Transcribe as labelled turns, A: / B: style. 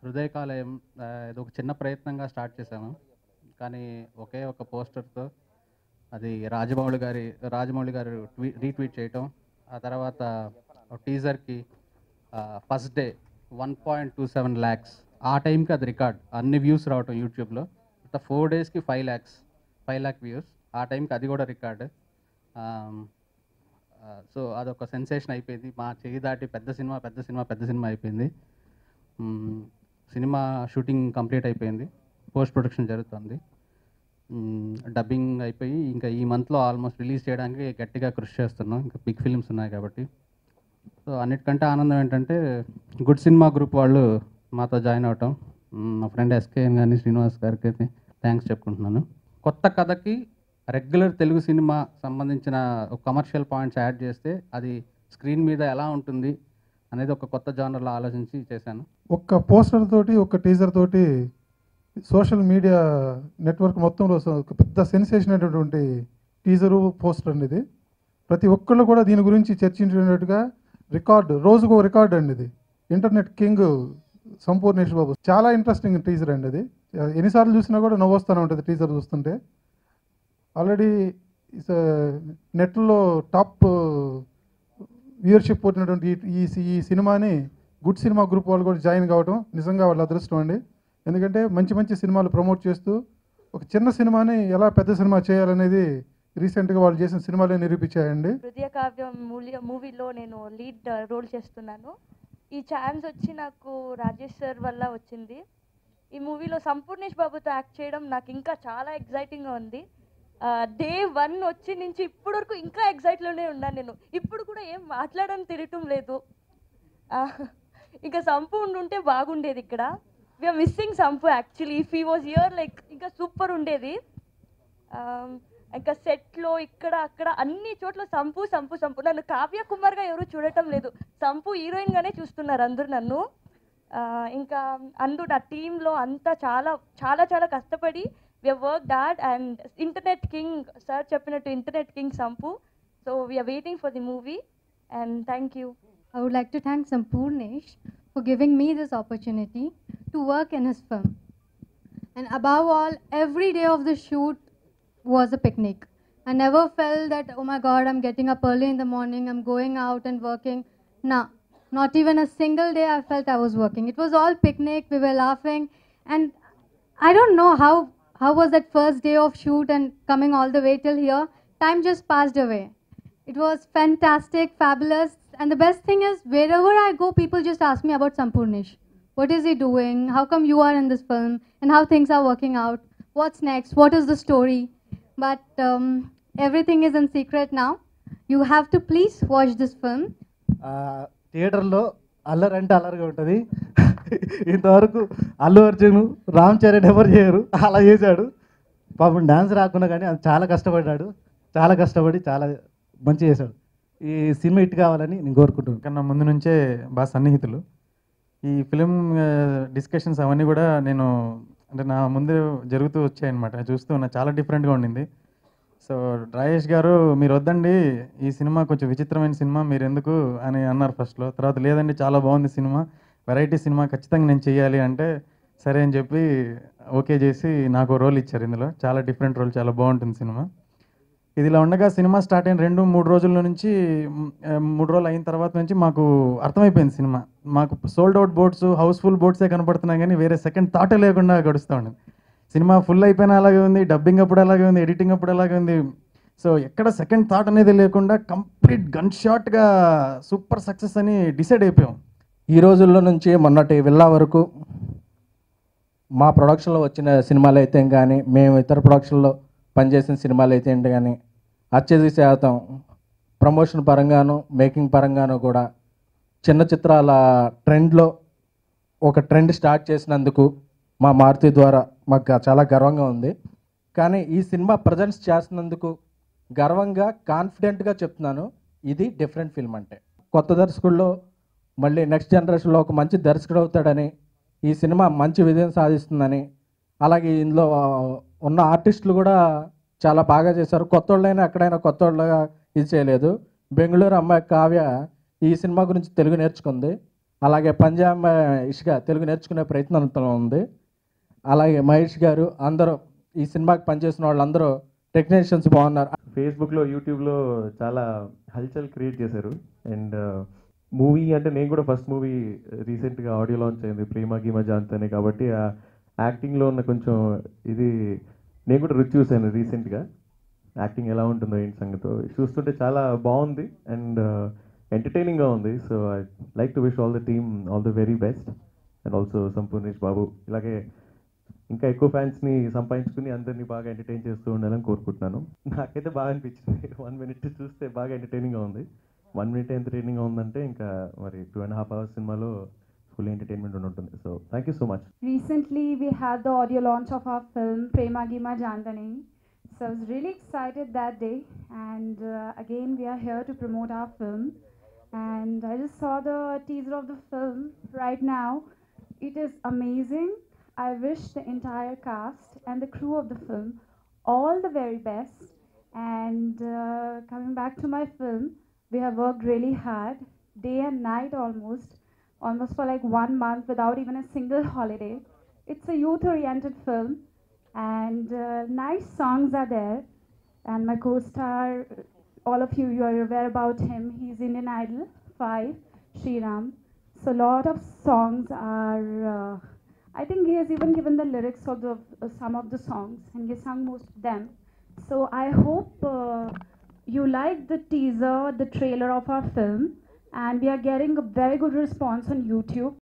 A: హృదయకాలయం ఇది ఒక చిన్న ప్రయత్నంగా స్టార్ట్ చేశాము. కానీ ఒకే ఒక పోస్టర్‌తో అది రాజమౌళి గారు రీట్వీట్ చేయటం. ఆ తర్వాత టీజర్‌కి ఫస్ట్ డే 1.27 లాక్స్ ఆ టైంకి అది రికార్డ్. అన్ని వ్యూస్ రావటం యూట్యూబ్‌లో. 4 డేస్‌కి 5 లాక్ వ్యూస్. ఆ టైంకి అది కూడా రికార్డ్. ఆహ్, సో అదొక సెన్సేషన్ అయిపోయింది. మా చెయ్యి దాటి పెద్ద సినిమా అయిపోయింది. సినిమా షూటింగ్ కంప్లీట్ అయిపోయింది. పోస్ట్ ప్రొడక్షన్ జరుగుతుంది. డబ్బింగ్ అయిపోయి ఇంకా ఈ మంత్లో ఆల్మోస్ట్ రిలీజ్ చేయడానికి గట్టిగా కృషి చేస్తున్నాం. ఇంకా బిగ్ ఫిల్మ్స్ ఉన్నాయి కాబట్టి. సో అన్నిటికంటే ఆనందం ఏంటంటే గుడ్ సినిమా గ్రూప్ వాళ్ళు మాతో జాయిన్ అవ్వటం. మా ఫ్రెండ్ ఎస్కేఎన్ కానీ శ్రీనివాస్ గారికి థ్యాంక్స్ చెప్పుకుంటున్నాను. కొత్త కథకి రెగ్యులర్ తెలుగు సినిమా సంబంధించిన కమర్షియల్ పాయింట్స్ యాడ్ చేస్తే అది స్క్రీన్ మీద ఎలా ఉంటుంది అనేది ఒక కొత్త జానర్లో ఆలోచించి చేశాను.
B: ఒక్క పోస్టర్ తోటి ఒక టీజర్ తోటి సోషల్ మీడియా నెట్వర్క్ మొత్తంలో ఒక పెద్ద సెన్సేషన్ అయినటువంటి టీజరు పోస్టర్ అండి ఇది. ప్రతి ఒక్కళ్ళు కూడా దీని గురించి చర్చించినట్టుగా రోజుకో రికార్డు అండి ఇది. ఇంటర్నెట్ కింగ్ సంపూర్ణేష్ బాబు చాలా ఇంట్రెస్టింగ్ టీజర్ అండి అది. ఎన్నిసార్లు చూసినా కూడా నవ్వొస్తూనే ఉంటుంది టీజర్ చూస్తుంటే. ఆల్రెడీ నెట్లో టాప్ వ్యూవర్షిప్ పొందినటువంటి ఈ సినిమాని గుడ్ సినిమా గ్రూప్ వాళ్ళు కూడా జాయిన్ కావడం నిజంగా వాళ్ళ అదృష్టం అండి. ఎందుకంటే మంచి మంచి సినిమాలు ప్రమోట్ చేస్తూ ఒక చిన్న సినిమాని ఎలా పెద్ద సినిమా చేయాలనేది రీసెంట్గా వాళ్ళు చేసిన సినిమాలే నిరూపించాయండి.
C: హృదయ కావ్యం మూవీలో నేను లీడ్ రోల్ చేస్తున్నాను. ఈ ఛాన్స్ వచ్చి నాకు రాజేష్ సార్ వల్ల వచ్చింది. ఈ మూవీలో సంపూర్ణేష్ బాబుతో యాక్ట్ చేయడం నాకు ఇంకా చాలా ఎగ్జైటింగ్గా ఉంది. డే 1 వచ్చి నుంచి ఇప్పటి వరకు ఇంకా ఎగ్జైట్లోనే ఉన్నాను నేను. ఇప్పుడు కూడా ఏం మాట్లాడడం తెలియటం లేదు. ఇంకా సంపు ఉంటే బాగుండేది ఇక్కడ. We're missing Sampu actually. If he was here like ఇంకా సూపర్ ఉండేది. ఇంకా సెట్లో ఇక్కడ అక్కడ అన్ని చోట్ల సంపు సంపు సంపు. నన్ను కావ్య కుమార్గా ఎవరు చూడటం లేదు, సంపు హీరోయిన్గానే చూస్తున్నారు అందరు నన్ను. ఇంకా అందరూ నా టీంలో అంతా చాలా చాలా చాలా కష్టపడి we have worked hard, and internet king sir cheppinattu internet king Sampu. So we are waiting for the movie, and thank you.
D: I would like to thank Sampurnesh for giving me this opportunity to work in his film. And above all, every day of the shoot was a picnic. I never felt that, oh my God, I'm getting up early in the morning, I'm going out and working. Nah, not even a single day I felt I was working. It was all picnic, we were laughing, and I don't know how was that first day of shoot and coming all the way till here. Time just passed away. It was fantastic, fabulous, and the best thing is wherever I go, people just ask me about Sampurnesh. What is he doing? How come you are in this film? And how things are working out? What's next? What is the story? But everything is in secret now. You have to please watch this film.
E: థియేటర్లో అల్లరంటే అల్లరిగా ఉంటుంది. ఇంతవరకు అల్లు అర్జున్, రామ్ చరణ్ ఎవరు చేయరు, అలా చేశాడు. పాపం dance రాకుండా కానీ అది చాలా కష్టపడ్డాడు. చాలా కష్టపడి చాలా మంచి చేశాడు. ఈ సినిమా హిట్ కావాలని నేను కోరుకుంటున్నాను.
F: కన్నా ముందు నుంచే బాగా సన్నిహితులు. ఈ ఫిలిం డిస్కషన్స్ అవన్నీ కూడా నేను అంటే నా ముందు జరుగుతూ వచ్చాయన్నమాట. చూస్తూ ఉన్నా, చాలా డిఫరెంట్గా ఉండింది. సో రాజేష్ గారు మీరు వద్దండి, ఈ సినిమా కొంచెం విచిత్రమైన సినిమా, మీరు ఎందుకు అని అన్నారు ఫస్ట్లో. తర్వాత లేదండి చాలా బాగుంది సినిమా, వెరైటీ సినిమా, ఖచ్చితంగా నేను చేయాలి అంటే సరే అని చెప్పి ఓకే చేసి నాకు రోల్ ఇచ్చారు. ఇందులో చాలా డిఫరెంట్ రోల్, చాలా బాగుంటుంది సినిమా. ఇదిలా ఉండగా సినిమా స్టార్ట్ అయిన 2-3 రోజుల నుంచి 3 రోజులు అయిన తర్వాత నుంచి మాకు అర్థమైపోయింది సినిమా. మాకు సోల్డ్ అవుట్ బోట్స్, హౌస్ఫుల్ బోట్సే కనపడుతున్నాయి కానీ వేరే సెకండ్ థాటే లేకుండా గడుస్తూ ఉండేది. సినిమా ఫుల్ అయిపోయినా అలాగే ఉంది, డబ్బింగ్ అప్పుడు అలాగే ఉంది, ఎడిటింగ్ అప్పుడు అలాగే ఉంది. సో ఎక్కడ సెకండ్ థాట్ అనేది లేకుండా కంప్లీట్ గన్ షాట్గా సూపర్ సక్సెస్ అని డిసైడ్ అయిపోయాం.
G: ఈ రోజుల్లో నుంచి మొన్నటి విల్లా వరకు మా ప్రొడక్షన్లో వచ్చిన సినిమాలు అయితే కానీ, మేము ఇతర ప్రొడక్షన్లో పనిచేసిన సినిమాలు అయితే కానీ అత్యధిక శాతం ప్రమోషన్ పరంగాను మేకింగ్ పరంగాను కూడా చిన్న చిత్రాల ట్రెండ్లో ఒక ట్రెండ్ స్టార్ట్ చేసినందుకు మా మారుతి ద్వారా మాకు చాలా గర్వంగా ఉంది. కానీ ఈ సినిమా ప్రజెంట్స్ చేస్తున్నందుకు గర్వంగా కాన్ఫిడెంట్గా చెప్తున్నాను, ఇది డిఫరెంట్ ఫిల్మ్. అంటే కొత్త దర్శకుల్లో మళ్ళీ నెక్స్ట్ జనరేషన్లో ఒక మంచి దర్శకుడు అవుతాడని, ఈ సినిమా మంచి విజయం సాధిస్తుందని, అలాగే ఇందులో ఉన్న ఆర్టిస్టులు కూడా చాలా బాగా చేశారు. కొత్త వాళ్ళైనా ఎక్కడైనా కొత్త వాళ్ళగా ఇది చేయలేదు. బెంగళూరు అమ్మాయి కావ్య ఈ సినిమా గురించి తెలుగు నేర్చుకుంది. అలాగే పంజాబ్ ఇష్గా తెలుగు నేర్చుకునే ప్రయత్నంలో ఉంది. అలాగే మహేష్ గారు అందరూ ఈ సినిమాకి పనిచేసిన వాళ్ళందరూ టెక్నీషియన్స్ బాగున్నారు.
H: ఫేస్బుక్లో యూట్యూబ్లో చాలా హల్చల్ క్రియేట్ చేశారు. అండ్ మూవీ అంటే నేను కూడా ఫస్ట్ మూవీ రీసెంట్గా ఆడియో లాంచ్ అయింది ప్రేమ గీమ జాంతనే, కాబట్టి ఆ యాక్టింగ్లో ఉన్న కొంచెం ఇది నేను కూడా రుచి చూశాను రీసెంట్గా. యాక్టింగ్ ఎలా ఉంటుందో ఏంటి సంగతో చూస్తుంటే చాలా బాగుంది అండ్ ఎంటర్టైనింగ్గా ఉంది. So I like to wish all the team all the very best and also Sampoornesh Babu ఇలాగే ఇంకా ఎక్కువ ఫ్యాన్స్ని సంపాదించుకుని అందరినీ బాగా ఎంటర్టైన్ చేస్తూ ఉండాలని కోరుకుంటున్నాను. నాకైతే బాగా అనిపించింది. 1 minute చూస్తే బాగా ఎంటర్టైనింగ్గా ఉంది. 1 minute ఎంటర్టైనింగ్గా ఉందంటే ఇంకా మరి 2.5 hours సినిమాలో ఫుల్ ఎంటర్టైన్మెంట్ ఉంటుంది. So thank you so much.
I: Recently, we had the audio launch of our film Prema Gima Jantane. So I was really excited that day, and again we are here to promote our film. And I just saw the teaser of the film right now. It is amazing. I wish the entire cast and the crew of the film all the very best. And coming back to my film, we have worked really hard, day and night almost for like 1 month without even a single holiday. It's a youth-oriented film, and nice songs are there. And my co-star, all of you are aware about him. He's Indian Idol 5, Sriram. So a lot of songs are. I think he has even given the lyrics of some of the songs, and he sung most of them. So I hope you like the teaser, the trailer of our film, and we are getting a very good response on YouTube.